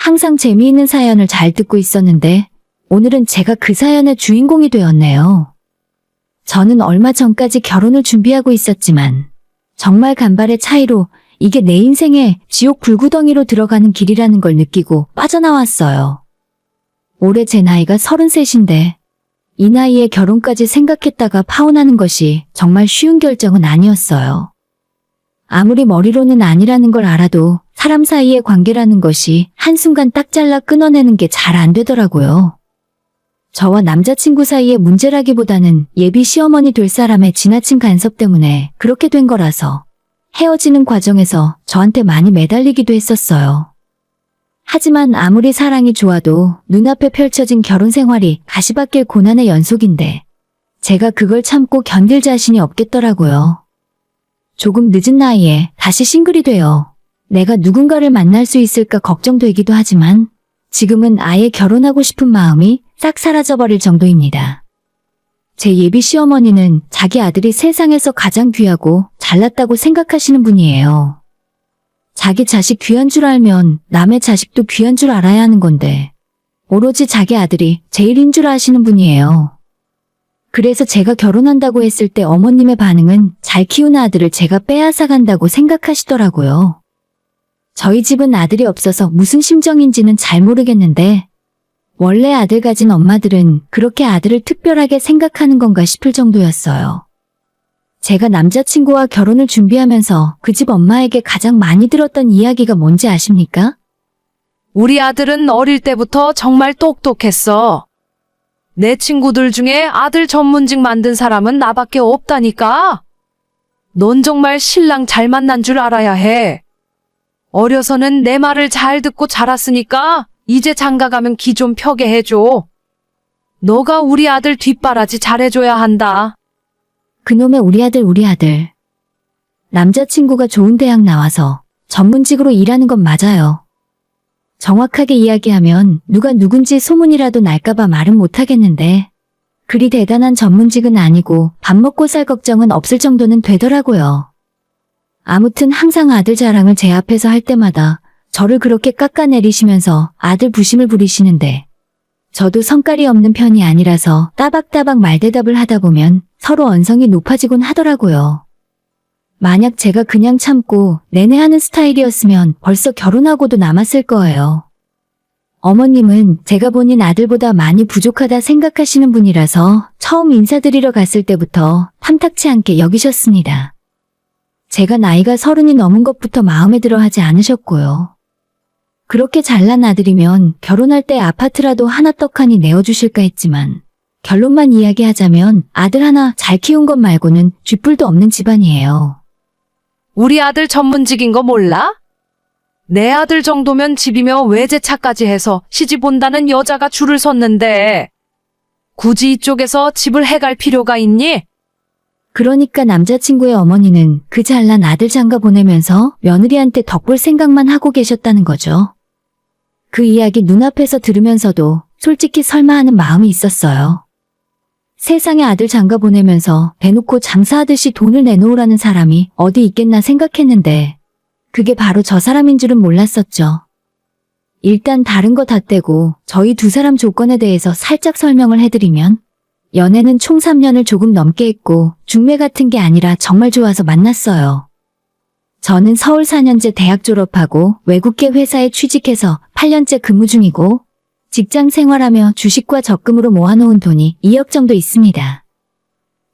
항상 재미있는 사연을 잘 듣고 있었는데 오늘은 제가 그 사연의 주인공이 되었네요. 저는 얼마 전까지 결혼을 준비하고 있었지만 정말 간발의 차이로 이게 내 인생의 지옥 불구덩이로 들어가는 길이라는 걸 느끼고 빠져나왔어요. 올해 제 나이가 33인데 이 나이에 결혼까지 생각했다가 파혼하는 것이 정말 쉬운 결정은 아니었어요. 아무리 머리로는 아니라는 걸 알아도 사람 사이의 관계라는 것이 한순간 딱 잘라 끊어내는 게 잘 안 되더라고요. 저와 남자친구 사이의 문제라기보다는 예비 시어머니 될 사람의 지나친 간섭 때문에 그렇게 된 거라서 헤어지는 과정에서 저한테 많이 매달리기도 했었어요. 하지만 아무리 사랑이 좋아도 눈앞에 펼쳐진 결혼 생활이 가시밭길 고난의 연속인데 제가 그걸 참고 견딜 자신이 없겠더라고요. 조금 늦은 나이에 다시 싱글이 되어 내가 누군가를 만날 수 있을까 걱정되기도 하지만 지금은 아예 결혼하고 싶은 마음이 싹 사라져버릴 정도입니다. 제 예비 시어머니는 자기 아들이 세상에서 가장 귀하고 잘났다고 생각하시는 분이에요. 자기 자식 귀한 줄 알면 남의 자식도 귀한 줄 알아야 하는 건데 오로지 자기 아들이 제일인 줄 아시는 분이에요. 그래서 제가 결혼한다고 했을 때 어머님의 반응은 잘 키우는 아들을 제가 빼앗아간다고 생각하시더라고요. 저희 집은 아들이 없어서 무슨 심정인지는 잘 모르겠는데 원래 아들 가진 엄마들은 그렇게 아들을 특별하게 생각하는 건가 싶을 정도였어요. 제가 남자친구와 결혼을 준비하면서 그 집 엄마에게 가장 많이 들었던 이야기가 뭔지 아십니까? 우리 아들은 어릴 때부터 정말 똑똑했어. 내 친구들 중에 아들 전문직 만든 사람은 나밖에 없다니까. 넌 정말 신랑 잘 만난 줄 알아야 해. 어려서는 내 말을 잘 듣고 자랐으니까 이제 장가가면 기 좀 펴게 해줘. 너가 우리 아들 뒷바라지 잘해줘야 한다. 그놈의 우리 아들. 남자친구가 좋은 대학 나와서 전문직으로 일하는 건 맞아요. 정확하게 이야기하면 누가 누군지 소문이라도 날까봐 말은 못하겠는데 그리 대단한 전문직은 아니고 밥 먹고 살 걱정은 없을 정도는 되더라고요. 아무튼 항상 아들 자랑을 제 앞에서 할 때마다 저를 그렇게 깎아내리시면서 아들 부심을 부리시는데 저도 성깔이 없는 편이 아니라서 따박따박 말대답을 하다 보면 서로 언성이 높아지곤 하더라고요. 만약 제가 그냥 참고 내내 하는 스타일이었으면 벌써 결혼하고도 남았을 거예요. 어머님은 제가 본인 아들보다 많이 부족하다 생각하시는 분이라서 처음 인사드리러 갔을 때부터 탐탁치 않게 여기셨습니다. 제가 나이가 30이 넘은 것부터 마음에 들어 하지 않으셨고요. 그렇게 잘난 아들이면 결혼할 때 아파트라도 하나 떡하니 내어주실까 했지만 결론만 이야기하자면 아들 하나 잘 키운 것 말고는 쥐뿔도 없는 집안이에요. 우리 아들 전문직인 거 몰라? 내 아들 정도면 집이며 외제차까지 해서 시집 온다는 여자가 줄을 섰는데 굳이 이쪽에서 집을 해갈 필요가 있니? 그러니까 남자친구의 어머니는 그 잘난 아들 장가 보내면서 며느리한테 덕볼 생각만 하고 계셨다는 거죠. 그 이야기 눈앞에서 들으면서도 솔직히 설마 하는 마음이 있었어요. 세상에 아들 장가 보내면서 대놓고 장사하듯이 돈을 내놓으라는 사람이 어디 있겠나 생각했는데 그게 바로 저 사람인 줄은 몰랐었죠. 일단 다른 거 다 떼고 저희 두 사람 조건에 대해서 살짝 설명을 해드리면 연애는 총 3년을 조금 넘게 했고 중매 같은 게 아니라 정말 좋아서 만났어요. 저는 서울 4년제 대학 졸업하고 외국계 회사에 취직해서 8년째 근무 중이고 직장 생활하며 주식과 적금으로 모아놓은 돈이 2억 정도 있습니다.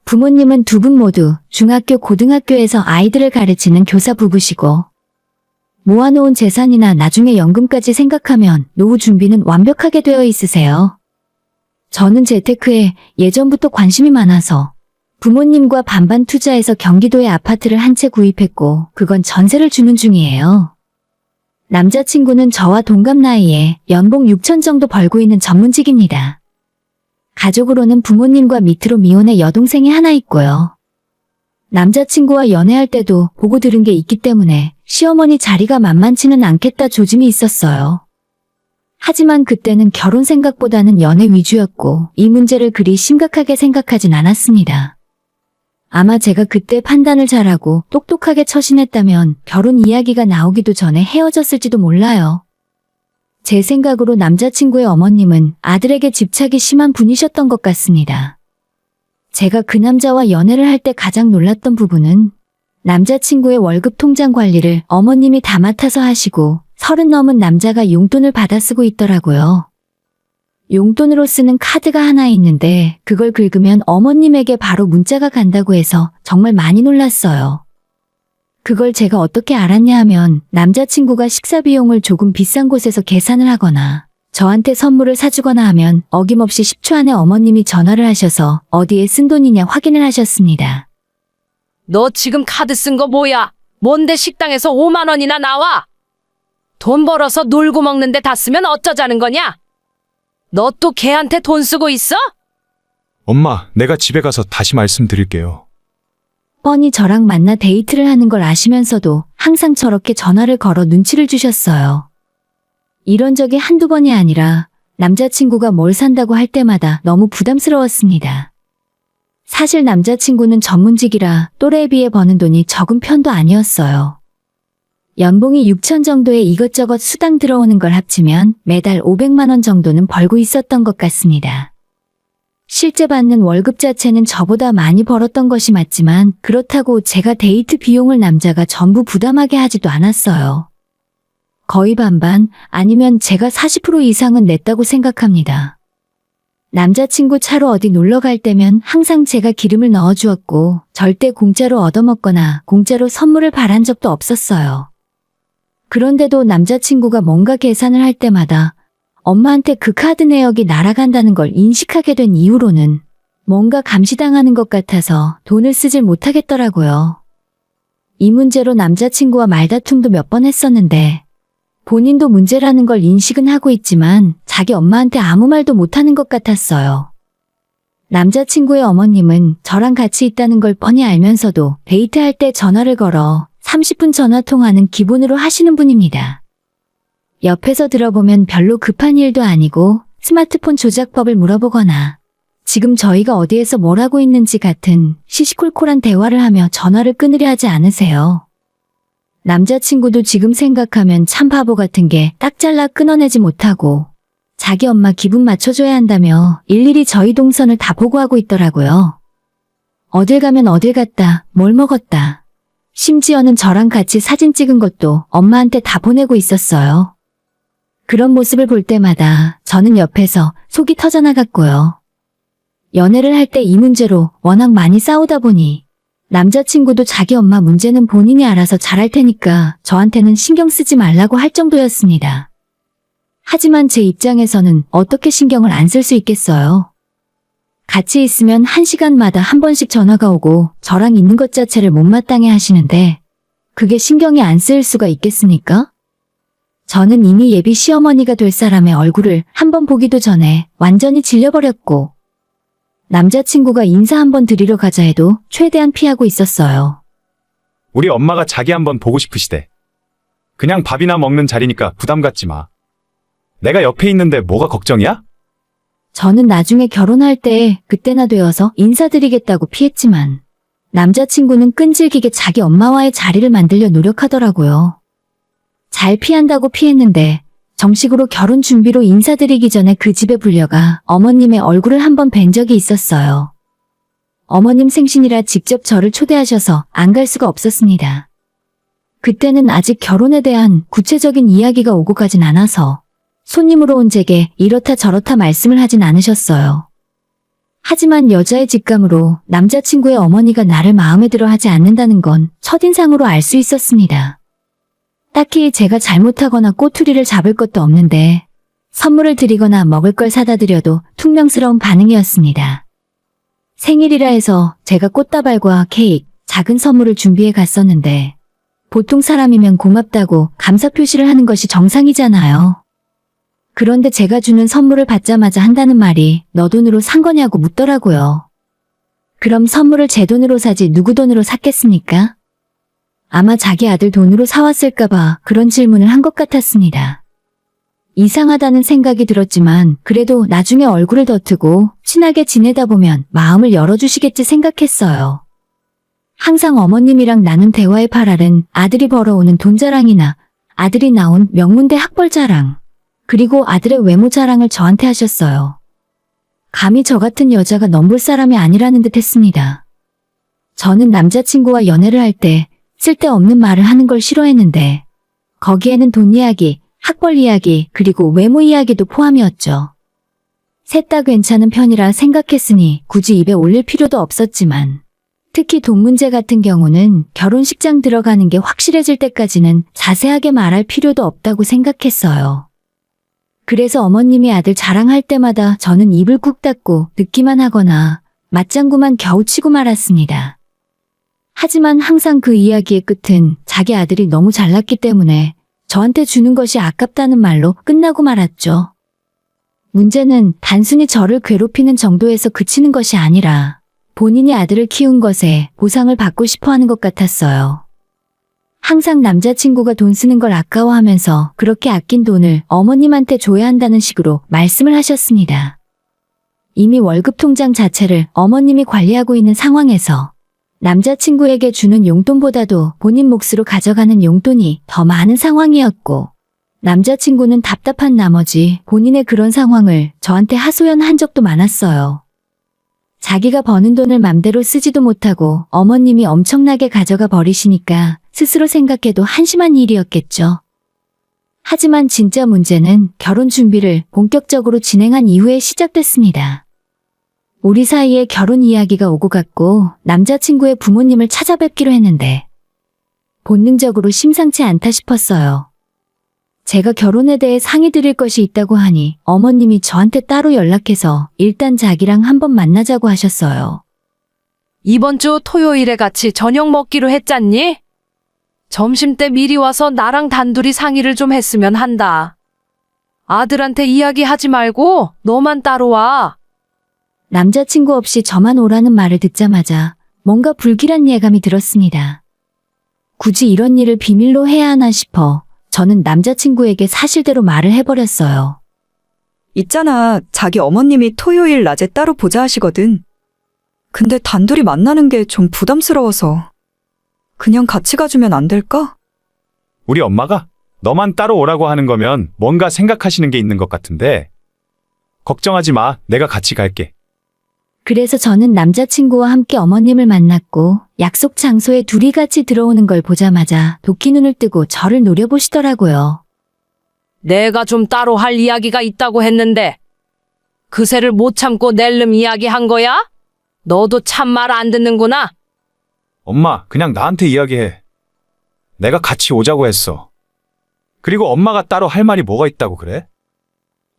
부모님은 두 분 모두 중학교, 고등학교에서 아이들을 가르치는 교사 부부시고 모아놓은 재산이나 나중에 연금까지 생각하면 노후 준비는 완벽하게 되어 있으세요. 저는 재테크에 예전부터 관심이 많아서 부모님과 반반 투자해서 경기도에 아파트를 한 채 구입했고 그건 전세를 주는 중이에요. 남자친구는 저와 동갑 나이에 연봉 6천 정도 벌고 있는 전문직입니다. 가족으로는 부모님과 밑으로 미혼의 여동생이 하나 있고요. 남자친구와 연애할 때도 보고 들은 게 있기 때문에 시어머니 자리가 만만치는 않겠다 조짐이 있었어요. 하지만 그때는 결혼 생각보다는 연애 위주였고 이 문제를 그리 심각하게 생각하진 않았습니다. 아마 제가 그때 판단을 잘하고 똑똑하게 처신했다면 결혼 이야기가 나오기도 전에 헤어졌을지도 몰라요. 제 생각으로 남자친구의 어머님은 아들에게 집착이 심한 분이셨던 것 같습니다. 제가 그 남자와 연애를 할 때 가장 놀랐던 부분은 남자친구의 월급 통장 관리를 어머님이 다 맡아서 하시고 30 넘은 남자가 용돈을 받아 쓰고 있더라고요. 용돈으로 쓰는 카드가 하나 있는데 그걸 긁으면 어머님에게 바로 문자가 간다고 해서 정말 많이 놀랐어요. 그걸 제가 어떻게 알았냐 하면 남자친구가 식사 비용을 조금 비싼 곳에서 계산을 하거나 저한테 선물을 사주거나 하면 어김없이 10초 안에 어머님이 전화를 하셔서 어디에 쓴 돈이냐 확인을 하셨습니다. 너 지금 카드 쓴 거 뭐야? 뭔데 식당에서 5만 원이나 나와? 돈 벌어서 놀고 먹는데 다 쓰면 어쩌자는 거냐? 너 또 걔한테 돈 쓰고 있어? 엄마, 내가 집에 가서 다시 말씀드릴게요. 뻔히 저랑 만나 데이트를 하는 걸 아시면서도 항상 저렇게 전화를 걸어 눈치를 주셨어요. 이런 적이 한두 번이 아니라 남자친구가 뭘 산다고 할 때마다 너무 부담스러웠습니다. 사실 남자친구는 전문직이라 또래에 비해 버는 돈이 적은 편도 아니었어요. 연봉이 6천 정도에 이것저것 수당 들어오는 걸 합치면 매달 500만 원 정도는 벌고 있었던 것 같습니다. 실제 받는 월급 자체는 저보다 많이 벌었던 것이 맞지만 그렇다고 제가 데이트 비용을 남자가 전부 부담하게 하지도 않았어요. 거의 반반 아니면 제가 40% 이상은 냈다고 생각합니다. 남자친구 차로 어디 놀러 갈 때면 항상 제가 기름을 넣어주었고 절대 공짜로 얻어먹거나 공짜로 선물을 바란 적도 없었어요. 그런데도 남자친구가 뭔가 계산을 할 때마다 엄마한테 그 카드 내역이 날아간다는 걸 인식하게 된 이후로는 뭔가 감시당하는 것 같아서 돈을 쓰질 못하겠더라고요. 이 문제로 남자친구와 말다툼도 몇 번 했었는데 본인도 문제라는 걸 인식은 하고 있지만 자기 엄마한테 아무 말도 못하는 것 같았어요. 남자친구의 어머님은 저랑 같이 있다는 걸 뻔히 알면서도 데이트할 때 전화를 걸어 30분 전화 통화는 기본으로 하시는 분입니다. 옆에서 들어보면 별로 급한 일도 아니고 스마트폰 조작법을 물어보거나 지금 저희가 어디에서 뭘 하고 있는지 같은 시시콜콜한 대화를 하며 전화를 끊으려 하지 않으세요. 남자친구도 지금 생각하면 참 바보 같은 게 딱 잘라 끊어내지 못하고 자기 엄마 기분 맞춰줘야 한다며 일일이 저희 동선을 다 보고하고 있더라고요. 어딜 가면 어딜 갔다, 뭘 먹었다. 심지어는 저랑 같이 사진 찍은 것도 엄마한테 다 보내고 있었어요. 그런 모습을 볼 때마다 저는 옆에서 속이 터져나갔고요. 연애를 할 때 이 문제로 워낙 많이 싸우다 보니 남자친구도 자기 엄마 문제는 본인이 알아서 잘할 테니까 저한테는 신경 쓰지 말라고 할 정도였습니다. 하지만 제 입장에서는 어떻게 신경을 안 쓸 수 있겠어요. 같이 있으면 1시간마다 한 번씩 전화가 오고 저랑 있는 것 자체를 못마땅해 하시는데 그게 신경이 안 쓰일 수가 있겠습니까? 저는 이미 예비 시어머니가 될 사람의 얼굴을 한 번 보기도 전에 완전히 질려버렸고 남자친구가 인사 한번 드리러 가자 해도 최대한 피하고 있었어요. 우리 엄마가 자기 한번 보고 싶으시대. 그냥 밥이나 먹는 자리니까 부담 갖지 마. 내가 옆에 있는데 뭐가 걱정이야? 저는 나중에 결혼할 때 그때나 되어서 인사드리겠다고 피했지만 남자친구는 끈질기게 자기 엄마와의 자리를 만들려 노력하더라고요. 잘 피한다고 피했는데 정식으로 결혼 준비로 인사드리기 전에 그 집에 불려가 어머님의 얼굴을 한번 뵌 적이 있었어요. 어머님 생신이라 직접 저를 초대하셔서 안 갈 수가 없었습니다. 그때는 아직 결혼에 대한 구체적인 이야기가 오고 가진 않아서 손님으로 온 제게 이렇다 저렇다 말씀을 하진 않으셨어요. 하지만 여자의 직감으로 남자친구의 어머니가 나를 마음에 들어 하지 않는다는 건 첫인상으로 알 수 있었습니다. 딱히 제가 잘못하거나 꼬투리를 잡을 것도 없는데 선물을 드리거나 먹을 걸 사다 드려도 퉁명스러운 반응이었습니다. 생일이라 해서 제가 꽃다발과 케이크, 작은 선물을 준비해 갔었는데 보통 사람이면 고맙다고 감사 표시를 하는 것이 정상이잖아요. 그런데 제가 주는 선물을 받자마자 한다는 말이 너 돈으로 산 거냐고 묻더라고요. 그럼 선물을 제 돈으로 사지 누구 돈으로 샀겠습니까? 아마 자기 아들 돈으로 사왔을까봐 그런 질문을 한 것 같았습니다. 이상하다는 생각이 들었지만 그래도 나중에 얼굴을 더트고 친하게 지내다 보면 마음을 열어주시겠지 생각했어요. 항상 어머님이랑 나눈 대화의 발알은 아들이 벌어오는 돈 자랑이나 아들이 나온 명문대 학벌 자랑, 그리고 아들의 외모 자랑을 저한테 하셨어요. 감히 저 같은 여자가 넘볼 사람이 아니라는 듯 했습니다. 저는 남자친구와 연애를 할 때 쓸데없는 말을 하는 걸 싫어했는데 거기에는 돈 이야기, 학벌 이야기, 그리고 외모 이야기도 포함이었죠. 셋 다 괜찮은 편이라 생각했으니 굳이 입에 올릴 필요도 없었지만 특히 돈 문제 같은 경우는 결혼식장 들어가는 게 확실해질 때까지는 자세하게 말할 필요도 없다고 생각했어요. 그래서 어머님이 아들 자랑할 때마다 저는 입을 꾹 닫고 듣기만 하거나 맞장구만 겨우 치고 말았습니다. 하지만 항상 그 이야기의 끝은 자기 아들이 너무 잘났기 때문에 저한테 주는 것이 아깝다는 말로 끝나고 말았죠. 문제는 단순히 저를 괴롭히는 정도에서 그치는 것이 아니라 본인이 아들을 키운 것에 보상을 받고 싶어 하는 것 같았어요. 항상 남자친구가 돈 쓰는 걸 아까워하면서 그렇게 아낀 돈을 어머님한테 줘야 한다는 식으로 말씀을 하셨습니다. 이미 월급 통장 자체를 어머님이 관리하고 있는 상황에서 남자친구에게 주는 용돈보다도 본인 몫으로 가져가는 용돈이 더 많은 상황이었고 남자친구는 답답한 나머지 본인의 그런 상황을 저한테 하소연한 적도 많았어요. 자기가 버는 돈을 맘대로 쓰지도 못하고 어머님이 엄청나게 가져가 버리시니까 스스로 생각해도 한심한 일이었겠죠. 하지만 진짜 문제는 결혼 준비를 본격적으로 진행한 이후에 시작됐습니다. 우리 사이에 결혼 이야기가 오고 갔고 남자친구의 부모님을 찾아뵙기로 했는데 본능적으로 심상치 않다 싶었어요. 제가 결혼에 대해 상의 드릴 것이 있다고 하니 어머님이 저한테 따로 연락해서 일단 자기랑 한번 만나자고 하셨어요. 이번 주 토요일에 같이 저녁 먹기로 했잖니? 점심때 미리 와서 나랑 단둘이 상의를 좀 했으면 한다. 아들한테 이야기하지 말고 너만 따로 와. 남자친구 없이 저만 오라는 말을 듣자마자 뭔가 불길한 예감이 들었습니다. 굳이 이런 일을 비밀로 해야 하나 싶어 저는 남자친구에게 사실대로 말을 해버렸어요. 있잖아, 자기 어머님이 토요일 낮에 따로 보자 하시거든. 근데 단둘이 만나는 게 좀 부담스러워서 그냥 같이 가주면 안 될까? 우리 엄마가 너만 따로 오라고 하는 거면 뭔가 생각하시는 게 있는 것 같은데. 걱정하지 마. 내가 같이 갈게. 그래서 저는 남자친구와 함께 어머님을 만났고 약속 장소에 둘이 같이 들어오는 걸 보자마자 도끼 눈을 뜨고 저를 노려보시더라고요. 내가 좀 따로 할 이야기가 있다고 했는데 그새를 못 참고 낼름 이야기한 거야? 너도 참 말 안 듣는구나. 엄마, 그냥 나한테 이야기해. 내가 같이 오자고 했어. 그리고 엄마가 따로 할 말이 뭐가 있다고 그래?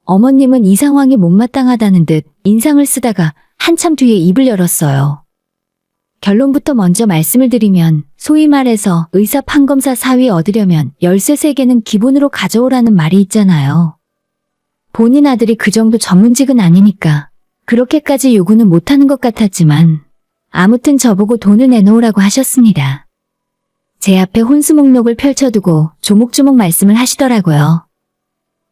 어머님은 이 상황이 못마땅하다는 듯 인상을 쓰다가 한참 뒤에 입을 열었어요. 결론부터 먼저 말씀을 드리면 소위 말해서 의사 판검사 사위 얻으려면 열쇠 3개는 기본으로 가져오라는 말이 있잖아요. 본인 아들이 그 정도 전문직은 아니니까 그렇게까지 요구는 못하는 것 같았지만 아무튼 저보고 돈을 내놓으라고 하셨습니다. 제 앞에 혼수 목록을 펼쳐두고 조목조목 말씀을 하시더라고요.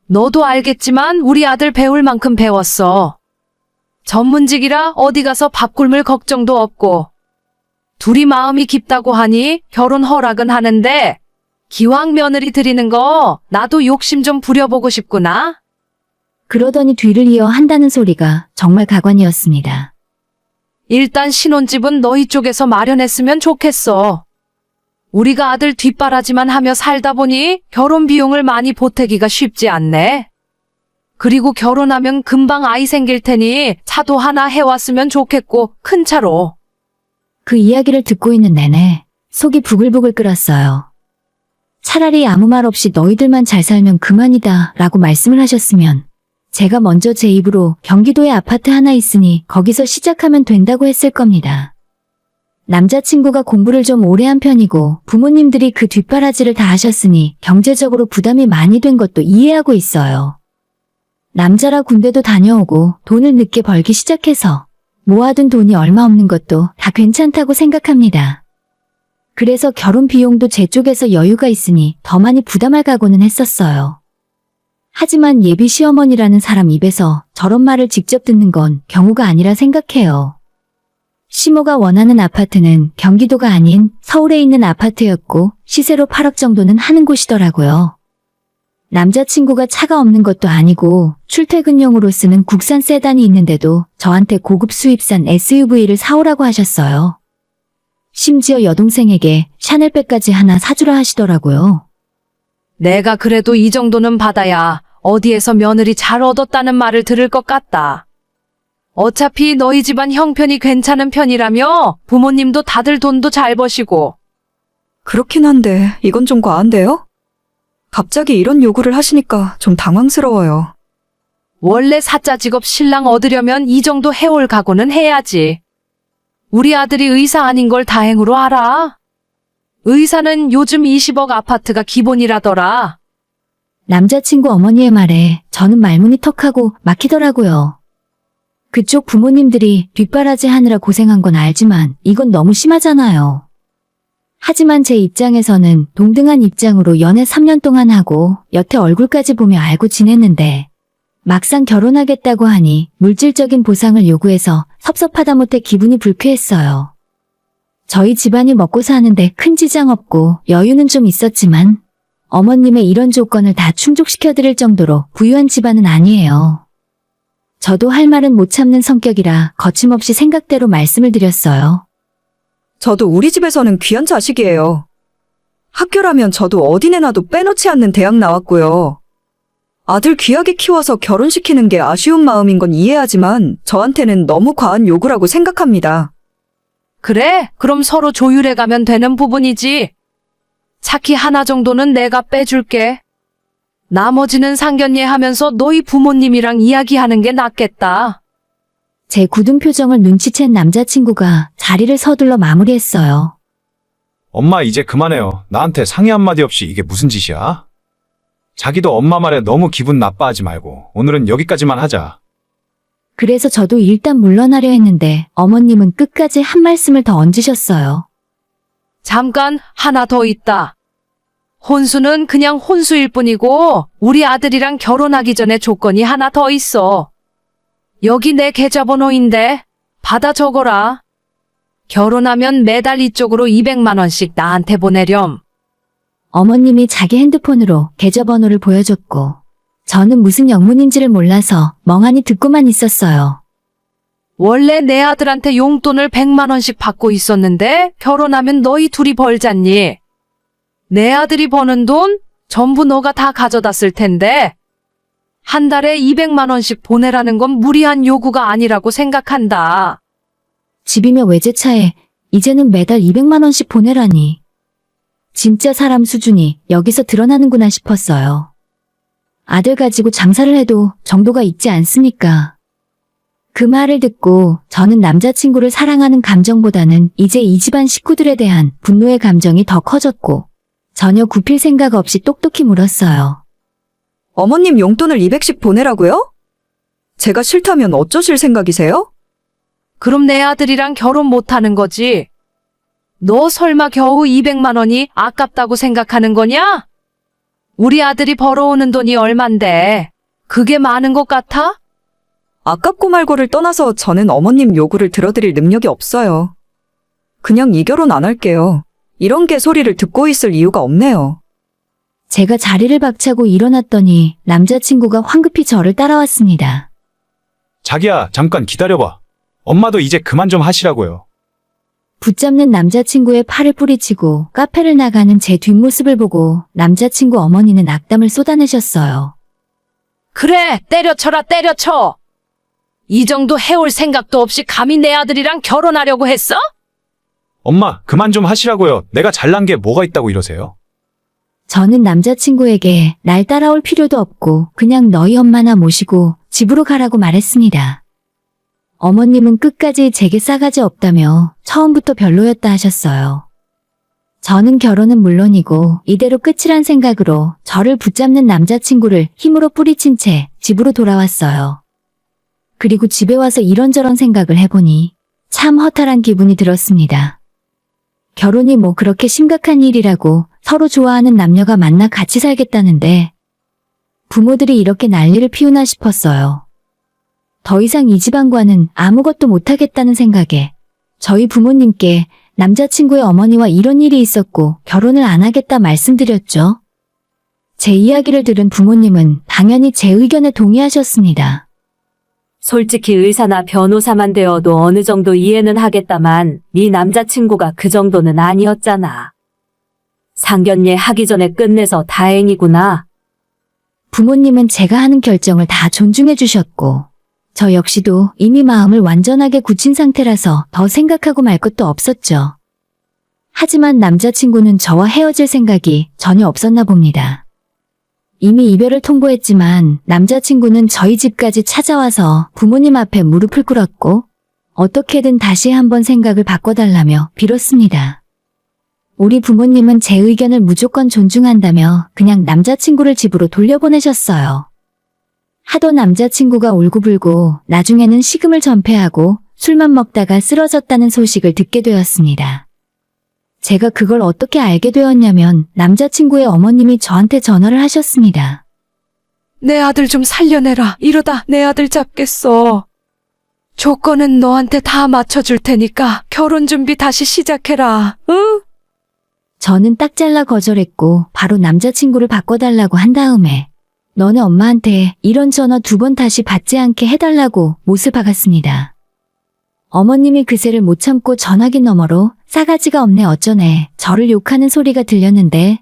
너도 알겠지만 우리 아들 배울 만큼 배웠어. 전문직이라 어디 가서 밥 굶을 걱정도 없고 둘이 마음이 깊다고 하니 결혼 허락은 하는데 기왕 며느리 드리는 거 나도 욕심 좀 부려보고 싶구나. 그러더니 뒤를 이어 한다는 소리가 정말 가관이었습니다. 일단 신혼집은 너희 쪽에서 마련했으면 좋겠어. 우리가 아들 뒷바라지만 하며 살다 보니 결혼 비용을 많이 보태기가 쉽지 않네. 그리고 결혼하면 금방 아이 생길 테니 차도 하나 해왔으면 좋겠고 큰 차로. 그 이야기를 듣고 있는 내내 속이 부글부글 끓었어요. 차라리 아무 말 없이 너희들만 잘 살면 그만이다 라고 말씀을 하셨으면 제가 먼저 제 입으로 경기도에 아파트 하나 있으니 거기서 시작하면 된다고 했을 겁니다. 남자친구가 공부를 좀 오래 한 편이고 부모님들이 그 뒷바라지를 다 하셨으니 경제적으로 부담이 많이 된 것도 이해하고 있어요. 남자라 군대도 다녀오고 돈을 늦게 벌기 시작해서 모아둔 돈이 얼마 없는 것도 다 괜찮다고 생각합니다. 그래서 결혼 비용도 제 쪽에서 여유가 있으니 더 많이 부담할 각오는 했었어요. 하지만 예비 시어머니라는 사람 입에서 저런 말을 직접 듣는 건 경우가 아니라 생각해요. 시모가 원하는 아파트는 경기도가 아닌 서울에 있는 아파트였고 시세로 8억 정도는 하는 곳이더라고요. 남자친구가 차가 없는 것도 아니고 출퇴근용으로 쓰는 국산 세단이 있는데도 저한테 고급 수입산 SUV를 사오라고 하셨어요. 심지어 여동생에게 샤넬백까지 하나 사주라 하시더라고요. 내가 그래도 이 정도는 받아야 어디에서 며느리 잘 얻었다는 말을 들을 것 같다. 어차피 너희 집안 형편이 괜찮은 편이라며 부모님도 다들 돈도 잘 버시고. 그렇긴 한데 이건 좀 과한데요? 갑자기 이런 요구를 하시니까 좀 당황스러워요. 원래 사짜 직업 신랑 얻으려면 이 정도 해올 각오는 해야지. 우리 아들이 의사 아닌 걸 다행으로 알아. 의사는 요즘 20억 아파트가 기본이라더라. 남자친구 어머니의 말에 저는 말문이 턱하고 막히더라고요. 그쪽 부모님들이 뒷바라지 하느라 고생한 건 알지만 이건 너무 심하잖아요. 하지만 제 입장에서는 동등한 입장으로 연애 3년 동안 하고 여태 얼굴까지 보며 알고 지냈는데 막상 결혼하겠다고 하니 물질적인 보상을 요구해서 섭섭하다 못해 기분이 불쾌했어요. 저희 집안이 먹고 사는데 큰 지장 없고 여유는 좀 있었지만 어머님의 이런 조건을 다 충족시켜드릴 정도로 부유한 집안은 아니에요. 저도 할 말은 못 참는 성격이라 거침없이 생각대로 말씀을 드렸어요. 저도 우리 집에서는 귀한 자식이에요. 학교라면 저도 어디 내놔도 빼놓지 않는 대학 나왔고요. 아들 귀하게 키워서 결혼시키는 게 아쉬운 마음인 건 이해하지만 저한테는 너무 과한 요구라고 생각합니다. 그래, 그럼 서로 조율해 가면 되는 부분이지. 차키 하나 정도는 내가 빼줄게. 나머지는 상견례 하면서 너희 부모님이랑 이야기하는 게 낫겠다. 제 굳은 표정을 눈치챈 남자친구가 자리를 서둘러 마무리했어요. 엄마 이제 그만해요. 나한테 상의 한마디 없이 이게 무슨 짓이야? 자기도 엄마 말에 너무 기분 나빠하지 말고 오늘은 여기까지만 하자. 그래서 저도 일단 물러나려 했는데 어머님은 끝까지 한 말씀을 더 얹으셨어요. 잠깐 하나 더 있다. 혼수는 그냥 혼수일 뿐이고 우리 아들이랑 결혼하기 전에 조건이 하나 더 있어. 여기 내 계좌번호인데 받아 적어라. 결혼하면 매달 이쪽으로 200만 원씩 나한테 보내렴. 어머님이 자기 핸드폰으로 계좌번호를 보여줬고 저는 무슨 영문인지를 몰라서 멍하니 듣고만 있었어요. 원래 내 아들한테 용돈을 100만 원씩 받고 있었는데 결혼하면 너희 둘이 벌잖니. 내 아들이 버는 돈 전부 너가 다 가져다 쓸 텐데 한 달에 200만 원씩 보내라는 건 무리한 요구가 아니라고 생각한다. 집이며 외제차에 이제는 매달 200만 원씩 보내라니. 진짜 사람 수준이 여기서 드러나는구나 싶었어요. 아들 가지고 장사를 해도 정도가 있지 않습니까? 그 말을 듣고 저는 남자친구를 사랑하는 감정보다는 이제 이 집안 식구들에 대한 분노의 감정이 더 커졌고 전혀 굽힐 생각 없이 똑똑히 물었어요. 어머님 용돈을 200씩 보내라고요? 제가 싫다면 어쩌실 생각이세요? 그럼 내 아들이랑 결혼 못하는 거지? 너 설마 겨우 200만 원이 아깝다고 생각하는 거냐? 우리 아들이 벌어오는 돈이 얼만데 그게 많은 것 같아? 아깝고 말고를 떠나서 저는 어머님 요구를 들어드릴 능력이 없어요. 그냥 이 결혼 안 할게요. 이런 개소리를 듣고 있을 이유가 없네요. 제가 자리를 박차고 일어났더니 남자친구가 황급히 저를 따라왔습니다. 자기야, 잠깐 기다려봐. 엄마도 이제 그만 좀 하시라고요. 붙잡는 남자친구의 팔을 뿌리치고 카페를 나가는 제 뒷모습을 보고 남자친구 어머니는 악담을 쏟아내셨어요. 그래, 때려쳐라 때려쳐. 이 정도 해올 생각도 없이 감히 내 아들이랑 결혼하려고 했어? 엄마, 그만 좀 하시라고요. 내가 잘난 게 뭐가 있다고 이러세요? 저는 남자친구에게 날 따라올 필요도 없고 그냥 너희 엄마나 모시고 집으로 가라고 말했습니다. 어머님은 끝까지 제게 싸가지 없다며 처음부터 별로였다 하셨어요. 저는 결혼은 물론이고 이대로 끝이란 생각으로 저를 붙잡는 남자친구를 힘으로 뿌리친 채 집으로 돌아왔어요. 그리고 집에 와서 이런저런 생각을 해보니 참 허탈한 기분이 들었습니다. 결혼이 뭐 그렇게 심각한 일이라고 서로 좋아하는 남녀가 만나 같이 살겠다는데 부모들이 이렇게 난리를 피우나 싶었어요. 더 이상 이 집안과는 아무것도 못하겠다는 생각에 저희 부모님께 남자친구의 어머니와 이런 일이 있었고 결혼을 안 하겠다 말씀드렸죠. 제 이야기를 들은 부모님은 당연히 제 의견에 동의하셨습니다. 솔직히 의사나 변호사만 되어도 어느 정도 이해는 하겠다만 네 남자친구가 그 정도는 아니었잖아. 상견례 하기 전에 끝내서 다행이구나. 부모님은 제가 하는 결정을 다 존중해 주셨고, 저 역시도 이미 마음을 완전하게 굳힌 상태라서 더 생각하고 말 것도 없었죠. 하지만 남자친구는 저와 헤어질 생각이 전혀 없었나 봅니다. 이미 이별을 통보했지만 남자친구는 저희 집까지 찾아와서 부모님 앞에 무릎을 꿇었고 어떻게든 다시 한번 생각을 바꿔달라며 빌었습니다. 우리 부모님은 제 의견을 무조건 존중한다며 그냥 남자친구를 집으로 돌려보내셨어요. 하도 남자친구가 울고불고 나중에는 식음을 전폐하고 술만 먹다가 쓰러졌다는 소식을 듣게 되었습니다. 제가 그걸 어떻게 알게 되었냐면 남자친구의 어머님이 저한테 전화를 하셨습니다. 내 아들 좀 살려내라. 이러다 내 아들 잡겠어. 조건은 너한테 다 맞춰줄 테니까 결혼 준비 다시 시작해라. 응? 저는 딱 잘라 거절했고 바로 남자친구를 바꿔달라고 한 다음에 너네 엄마한테 이런 전화 2번 다시 받지 않게 해달라고 못을 박았습니다. 어머님이 그새를 못 참고 전화기 너머로 싸가지가 없네 어쩌네 저를 욕하는 소리가 들렸는데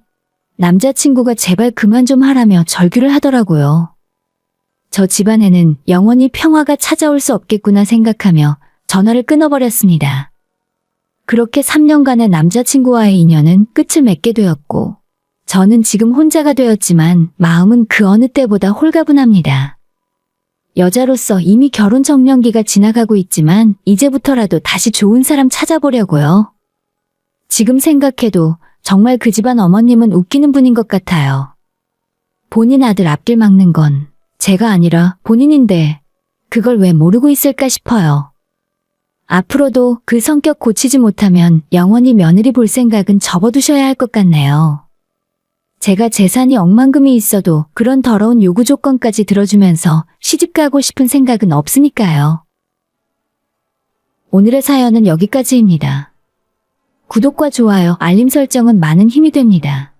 남자친구가 제발 그만 좀 하라며 절규를 하더라고요. 저 집안에는 영원히 평화가 찾아올 수 없겠구나 생각하며 전화를 끊어버렸습니다. 그렇게 3년간의 남자친구와의 인연은 끝을 맺게 되었고 저는 지금 혼자가 되었지만 마음은 그 어느 때보다 홀가분합니다. 여자로서 이미 결혼 정년기가 지나가고 있지만 이제부터라도 다시 좋은 사람 찾아보려고요. 지금 생각해도 정말 그 집안 어머님은 웃기는 분인 것 같아요. 본인 아들 앞길 막는 건 제가 아니라 본인인데 그걸 왜 모르고 있을까 싶어요. 앞으로도 그 성격 고치지 못하면 영원히 며느리 볼 생각은 접어두셔야 할 것 같네요. 제가 재산이 억만금이 있어도 그런 더러운 요구 조건까지 들어주면서 시집가고 싶은 생각은 없으니까요. 오늘의 사연은 여기까지입니다. 구독과 좋아요, 알림 설정은 많은 힘이 됩니다.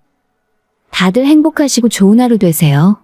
다들 행복하시고 좋은 하루 되세요.